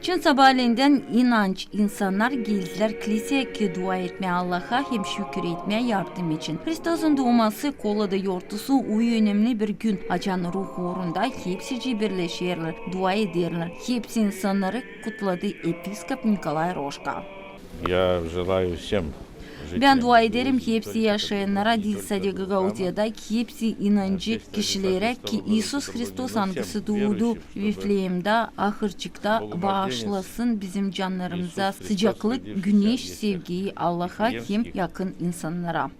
Çin sabahleyinden inanç insanlar geldiler kiliseye ki dua etmeye Allah'a hem şükür etmeye yardım için. Hristosun doğması kolada yortusu uyu önemli bir gün. Açan ruh uğrunda hepsi birleşirler, dua ederler. Hepsi insanları kutladı Episkop Nikolay Roşka. Я желаю всем Ben dua ederim hepsi yaşayanlara Dilsadi Gagauziya'da hepsi inancı kişilere ki İsus Hristos angısı doğdu Vifleem'de ahırcıkta bağışlasın bizim canlarımıza sıcaklık, güneş, sevgiyi Allah'a hem yakın insanlara.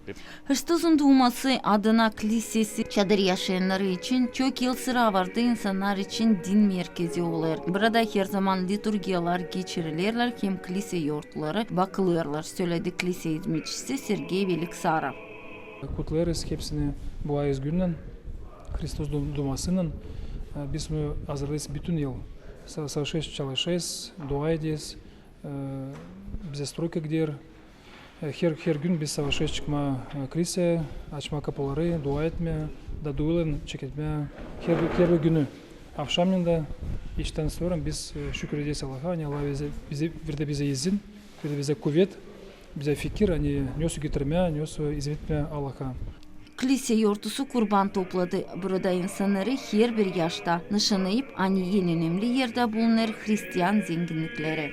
Hристos'un doğması adına kilisesi çadır yaşayanları için çok yıl sıra vardı, insanlar için din merkezi olur. Burada her zaman liturgiyalar geçirilirler hem kilise yurtları bakılırlar, söyledi kilise hizmetçisi Sergey Veliksara. Kutlarız hepsini bu ayız günden, Hristos doğmasının. Biz bunu hazırlayız bütün yıl. Çalışıyoruz, çalışıyoruz, dua ediyoruz. Bize stroyka gidiyor. Her gün biz savaşıyoruz çıkma kiliseye, açma kapıları, dua etmeye, da duyulan çeketmeye her günü. Akşamında işten sonra biz şükür ediyoruz Allah'a. Allah verdi bize izin, verdi bize kuvvet. Bize fikir, hani nösü getirmeye, nösü izletmeye Allah'a. Kilise yurtusu kurban topladı. Burada insanları her bir yaşta nişanlayıp en önemli yerde bulunur Hristiyan zenginlikleri.